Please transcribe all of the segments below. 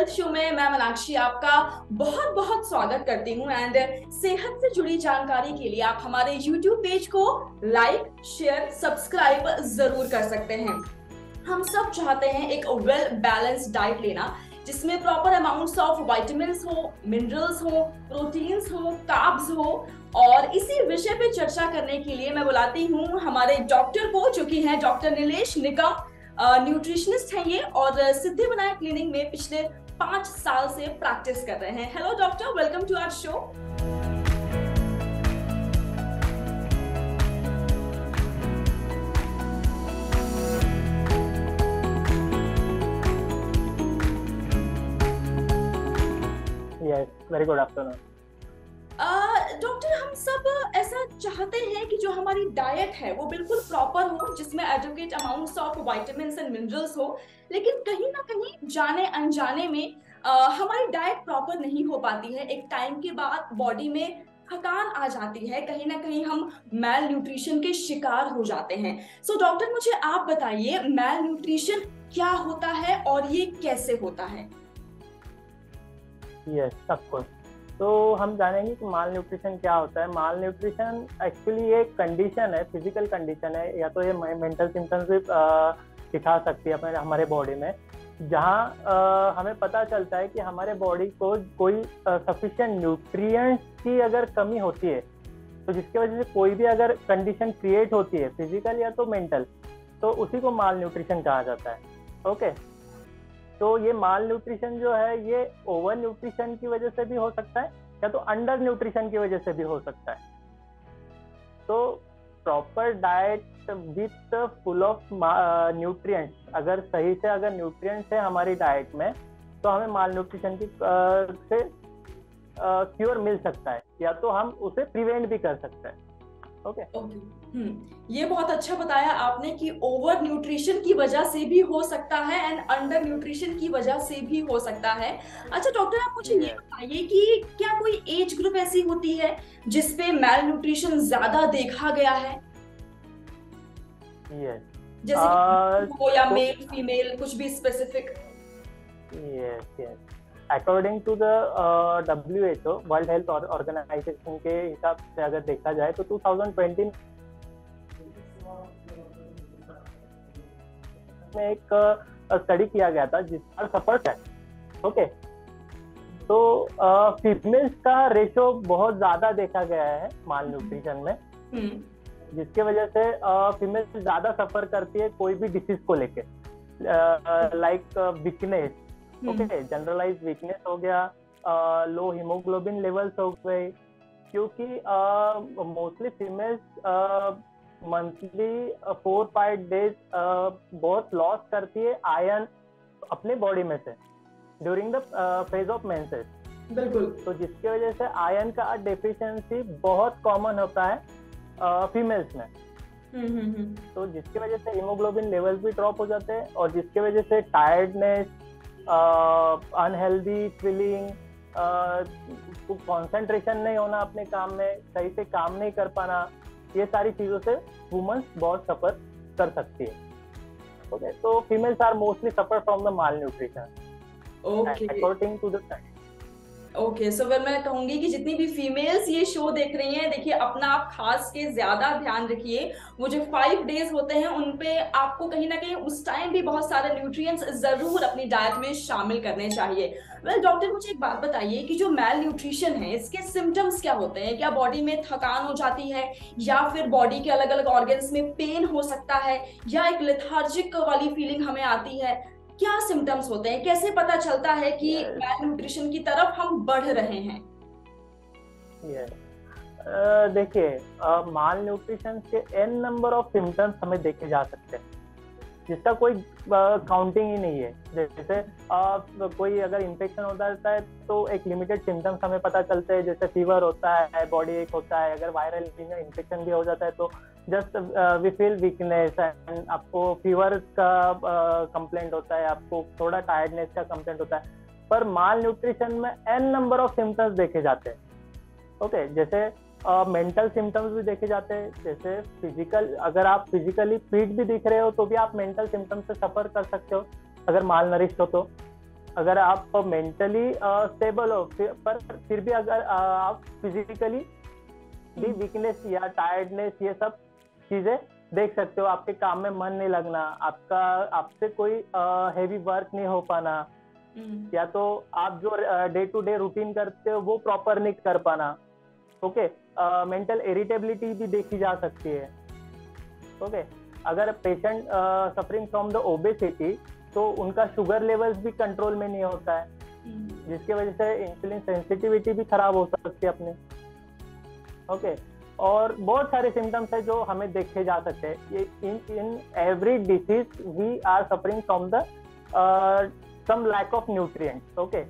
Health show में मैं मीनाक्षी आपका बहुत बहुत स्वागत करती हूँ। एंड सेहत से जुड़ी जानकारी के लिए आप हमारे YouTube पेज को लाइक, शेयर, सब्सक्राइब जरूर कर सकते हैं। हम सब चाहते हैं एक वेल बैलेंस्ड डाइट लेना, जिसमें प्रॉपर अमाउंट्स ऑफ विटामिन्स हो, मिनरल्स हो, प्रोटीन्स हो, कार्ब्स हो। और इसी विषय पे चर्चा करने के लिए मैं बुलाती हूँ हमारे डॉक्टर को, जो कि हैं डॉक्टर नीलेश निकम। न्यूट्रिशनिस्ट हैं ये, और सिद्धि विनायक क्लिनिक में पिछले 5 साल से प्रैक्टिस कर रहे हैं। Hello doctor, welcome to our show. Yes, very good afternoon. Doctor, हम सब ऐसा चाहते हैं कि जो हमारी डाइट है वो बिल्कुल प्रॉपर हो, जिसमें adequate amounts of vitamins and minerals हो। लेकिन कहीं ना कहीं जाने अनजाने में हमारी डाइट प्रॉपर नहीं हो पाती है। एक टाइम के बाद बॉडी में थकान आ जाती है, कहीं ना कहीं हम मैल न्यूट्रिशन के शिकार हो जाते हैं। सो डॉक्टर, मुझे आप बताइए, मैल न्यूट्रिशन क्या होता है और ये कैसे होता है? Yes, of course. तो हम जानेंगे कि माल न्यूट्रिशन क्या होता है। माल न्यूट्रिशन एक्चुअली एक कंडीशन है, फिजिकल कंडीशन है, या तो ये मेंटल सिम्टम्स भी दिखा सकती है अपने हमारे बॉडी में, जहाँ हमें पता चलता है कि हमारे बॉडी को कोई सफिशिएंट न्यूट्रिएंट्स की अगर कमी होती है, तो जिसकी वजह से कोई भी अगर कंडीशन क्रिएट होती है, फिजिकल या तो मेंटल, तो उसी को माल न्यूट्रिशन कहा जाता है। ओके, तो ये माल न्यूट्रिशन जो है ये ओवर न्यूट्रिशन की वजह से भी हो सकता है, या तो अंडर न्यूट्रिशन की वजह से भी हो सकता है। तो proper diet with full of nutrients, अगर सही से अगर न्यूट्रिएंट्स है हमारी डाइट में, तो हमें माल न्यूट्रिशन की से क्योर मिल सकता है, या तो हम उसे प्रिवेंट भी कर सकते हैं। ओके। ये बहुत अच्छा बताया आपने कि ओवर न्यूट्रिशन की वजह से भी हो सकता है एंड अंडर न्यूट्रिशन की वजह से भी हो सकता है। अच्छा डॉक्टर, आप मुझे ये बताइए कि क्या कोई एज ग्रुप ऐसी होती है जिसपे मैल न्यूट्रिशन ज्यादा देखा गया है? जैसे कि या मेल फीमेल, कुछ भी specific? Yes, according to the WHO, world health organisation के हिसाब से अगर देखा जाए तो 2020 में एक स्टडी किया गया था जिसका सपोर्ट है। ओके, तो फीमेल्स का रेशो बहुत ज्यादा देखा गया है माल न्यूट्रिशन में, जिसके वजह से फीमेल्स ज्यादा सफर करती है कोई भी डिसीज को लेके, like weakness, okay, generalise weakness हो गया, लो हीमोग्लोबिन लेवल्स हो गए, क्योंकि मोस्टली फीमेल्स मंथली 4-5 डेज बहुत लॉस करती है आयरन अपने बॉडी में से during the phase of menses. बिल्कुल। तो जिसकी वजह से आयरन का डेफिशिएंसी बहुत कॉमन होता है फीमेल्स में। तो जिसकी वजह से हीमोग्लोबिन लेवल्स भी ड्रॉप हो जाते हैं, और जिसकी वजह से टायर्डनेस, अनहेल्दी फीलिंग, कंसंट्रेशन नहीं होना अपने काम में, सही से काम नहीं कर पाना, ये सारी चीजों से वुमेन्स बहुत सफर कर सकती है। ओके, तो females are mostly suffer from the malnutrition according to the study. Okay, so फिर मैं कहूंगी कि जितनी भी फीमेल्स ये शो देख रही हैं, देखिए अपना आप खास के ज्यादा ध्यान रखिए। वो जो 5 डेज होते हैं उन पे आपको कहीं ना कहीं उस टाइम भी बहुत सारे न्यूट्रिएंट्स जरूर अपनी डाइट में शामिल करने चाहिए। वेल डॉक्टर, मुझे एक बात बताइए कि जो मैल न्यूट्रिशन है इसके सिम्टम्स क्या होते हैं? क्या बॉडी में थकान हो जाती है, या फिर बॉडी के अलग अलग ऑर्गन्स में पेन हो सकता है, या एक लेथार्जिक वाली फीलिंग हमें आती है? क्या सिम्टम्स होते हैं? कैसे पता चलता है कि मैल न्यूट्रिशन की तरफ हम बढ़ रहे हैं? देखिए, माल न्यूट्रिशन के n नंबर ऑफ सिम्टम्स हमें देखे जा सकते हैं, जिसका कोई काउंटिंग ही नहीं है। जैसे कोई अगर इन्फेक्शन होता रहता है तो एक लिमिटेड सिम्टम्स हमें पता चलते हैं, जैसे फीवर होता है, बॉडी एक होता है। अगर वायरल इन्फेक्शन भी हो जाता है तो just we feel weakness, and आपको फीवर का कंप्लेंट होता है, आपको थोड़ा टायर्डनेस का कंप्लेंट होता है। पर माल न्यूट्रिशन में n नंबर ऑफ सिम्टम्स देखे जाते हैं। ओके, जैसे मेंटल सिम्टम्स भी देखे जाते हैं, जैसे फिजिकल, अगर आप फिजिकली फिट भी दिख रहे हो तो भी आप मेंटल सिम्टम्स से सफर कर सकते हो अगर माल नरिश्ड हो तो। अगर आप मेंटली स्टेबल हो पर फिर भी अगर आप फिजिकली भी वीकनेस या टायर्डनेस ये सब चीजें देख सकते हो। आपके काम में मन नहीं लगना, आपसे कोई हेवी वर्क नहीं हो पाना, या तो आप जो डे टू डे रूटीन करते हो वो प्रॉपर नहीं कर पाना। ओके, मेंटल इरिटेबिलिटी भी देखी जा सकती है। ओके, अगर patient suffering from the obesity तो उनका शुगर लेवल्स भी कंट्रोल में नहीं होता है, जिसकी वजह से इंसुलिन सेंसिटिविटी भी खराब हो सकती है अपने। ओके, और बहुत सारे सिम्टम्स है जो हमें देखे जा सकते हैं। In every disease we are suffering from the some lack of nutrients. Okay,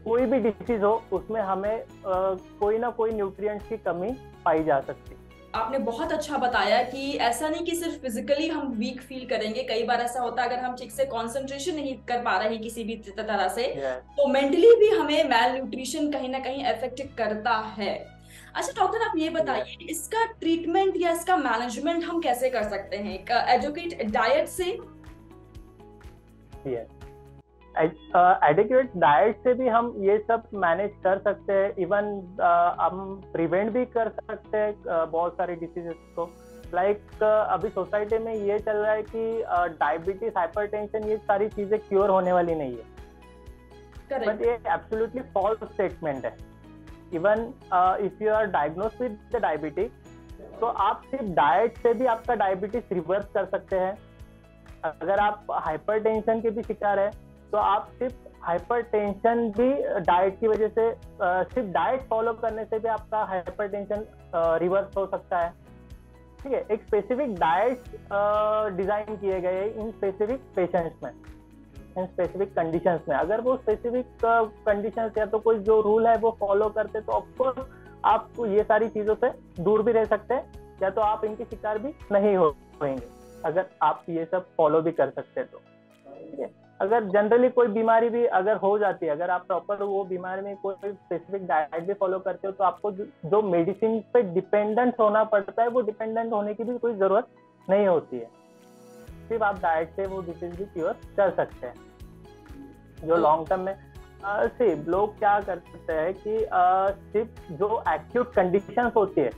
कोई भी डिसीज हो उसमें हमें कोई ना कोई न्यूट्रिएंट्स की कमी पाई जा सकती है। आपने बहुत अच्छा बताया कि ऐसा नहीं कि सिर्फ फिजिकली हम वीक फील करेंगे, कई बार ऐसा होता है अगर हम ठीक से कंसंट्रेशन नहीं कर पा रहे हैं किसी भी तरह से, तो मेंटली भी हमें मैल न्यूट्रिशन कहीं ना कहीं इफेक्ट करता है। अच्छा डॉक्टर, आप ये बताइए इसका ट्रीटमेंट या इसका मैनेजमेंट हम कैसे कर सकते हैं? एडुकेट डाइट से? एडिक्वेट डाइट से भी हम ये सब मैनेज कर सकते हैं। इवन हम प्रिवेंट भी कर सकते हैं बहुत सारी डिसीजेस को। लाइक अभी सोसाइटी में ये चल रहा है कि डायबिटीज, हाइपरटेंशन, ये सारी चीजें क्योर होने वाली नहीं है, बट ये एब्सोल्युटली फॉल्स स्टेटमेंट है। Even if you are diagnosed with the diabetes, तो आप सिर्फ डाइट से भी आपका डायबिटीज रिवर्स कर सकते हैं। अगर आप हाइपरटेंशन के भी शिकार है तो आप सिर्फ हाइपरटेंशन भी डाइट की वजह से, सिर्फ डाइट फॉलो करने से भी आपका हाइपरटेंशन रिवर्स हो सकता है। ठीक है, एक स्पेसिफिक डाइट डिजाइन किए गए इन स्पेसिफिक पेशेंट्स में, इन स्पेसिफिक कंडीशंस में। अगर वो स्पेसिफिक कंडीशंस या तो कोई जो रूल है वो फॉलो करते तो ऑफकोर्स आप ये सारी चीजों से दूर भी रह सकते हैं, या तो आप इनकी शिकार भी नहीं होंगे अगर आप ये सब फॉलो भी कर सकते हैं तो। ठीक है, अगर जनरली कोई बीमारी भी अगर हो जाती है, अगर आप प्रॉपर वो बीमारी में कोई स्पेसिफिक डाइट भी फॉलो करते हो, तो आपको जो मेडिसिन पे डिपेंडेंट होना पड़ता है वो डिपेंडेंट होने की भी कोई जरूरत नहीं होती है। सिर्फ आप डाइट से वो डिसीज भी क्योर कर सकते हैं। जो लॉन्ग टर्म में सिर्फ लोग क्या करते हैं कि सिर्फ जो एक्यूट कंडीशंस होती है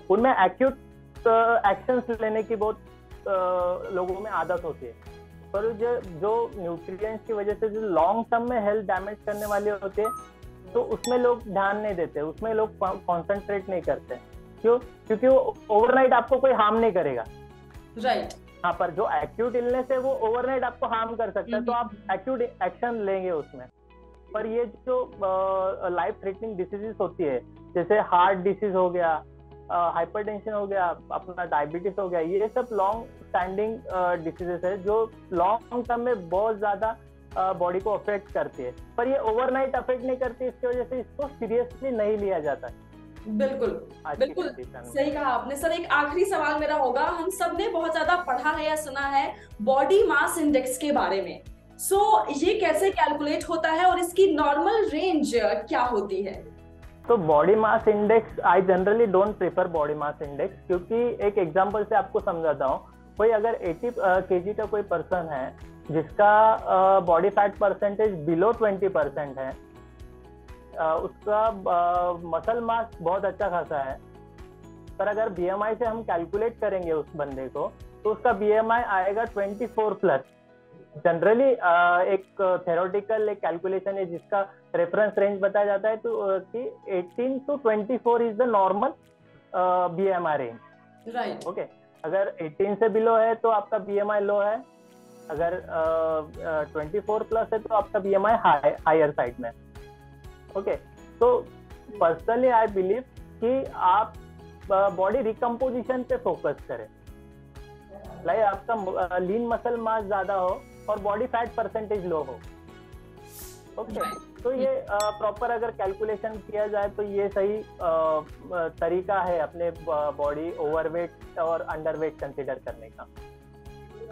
उनमें एक्यूट एक्शंस लेने की बहुत लोगों में आदत होती है, पर जो न्यूट्रिएंट्स की वजह से जो लॉन्ग टर्म में हेल्थ डैमेज करने वाले होते हैं तो उसमें लोग ध्यान नहीं देते, उसमें लोग कॉन्सेंट्रेट नहीं करते। क्यों? क्योंकि वो ओवरनाइट आपको कोई हार्म नहीं करेगा। राइट। हाँ, पर जो एक्यूट इलनेस है वो ओवरनाइट आपको हार्म कर सकता है, तो आप एक्यूट एक्शन लेंगे उसमें। पर ये जो लाइफ थ्रेटनिंग डिसीजेस होती है, जैसे हार्ट डिसीज हो गया, हाइपरटेंशन हो गया, अपना डायबिटीज हो गया, ये सब लॉन्ग स्टैंडिंग डिसीजेस है जो लॉन्ग टर्म में बहुत ज्यादा बॉडी को अफेक्ट करती है, पर ये ओवरनाइट अफेक्ट नहीं करती, इसकी वजह से इसको सीरियसली नहीं लिया जाता है। बिल्कुल बिल्कुल सही कहा आपने। सर, एक आखिरी सवाल मेरा होगा, हम सब ने बहुत ज्यादा पढ़ा है या सुना है बॉडी मास इंडेक्स के बारे में। ये कैसे कैलकुलेट होता है और इसकी नॉर्मल रेंज क्या होती है? तो body mass index, I generally don't prefer body mass index, क्योंकि एक एग्जांपल से आपको समझाता हूँ। कोई अगर 80 kg का कोई पर्सन है जिसका बॉडी फैट परसेंटेज बिलो 20% है, उसका मसल मास बहुत अच्छा खासा है, पर अगर BMI से हम कैलकुलेट करेंगे उस बंदे को तो उसका BMI आएगा 24+। जनरली एक थेरोटिकल एक कैलकुलेशन है जिसका रेफरेंस रेंज बताया जाता है तो कि 18 to 24 is the normal BMI range. Right. Okay, अगर 18 से बिलो है तो आपका BMI लो है, अगर 24+ है तो आपका BMI हायर साइड में। ओके, तो पर्सनली आई बिलीव कि आप बॉडी रिकम्पोजिशन पे फोकस करें, लाइक आपका लीन मसल मास ज्यादा हो और बॉडी फैट परसेंटेज लो हो। ओके, तो ये प्रॉपर अगर कैलकुलेशन किया जाए तो ये सही तरीका है अपने बॉडी ओवरवेट और अंडरवेट कंसीडर करने का।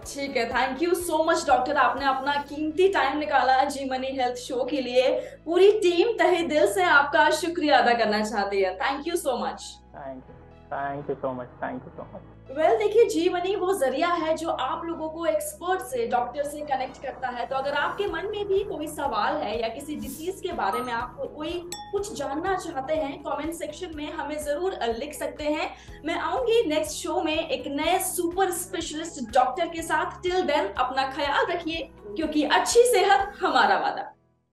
ठीक है, thank you so much doctor, आपने अपना कीमती टाइम निकाला जी मनी हेल्थ शो के लिए। पूरी टीम तहे दिल से आपका शुक्रिया अदा करना चाहती है। Thank you so much. Thank you so much. देखिए, जीवनी वो जरिया है जो आप लोगों को एक्सपर्ट से, डॉक्टर से कनेक्ट करता है। तो अगर आपके मन में भी कोई सवाल है या किसी डिसीज के बारे में आप कोई कुछ जानना चाहते हैं, कमेंट सेक्शन में हमें जरूर लिख सकते हैं। मैं आऊंगी नेक्स्ट शो में एक नए सुपर स्पेशलिस्ट डॉक्टर के साथ। टिल देन अपना ख्याल रखिए, क्योंकि अच्छी सेहत हमारा वादा।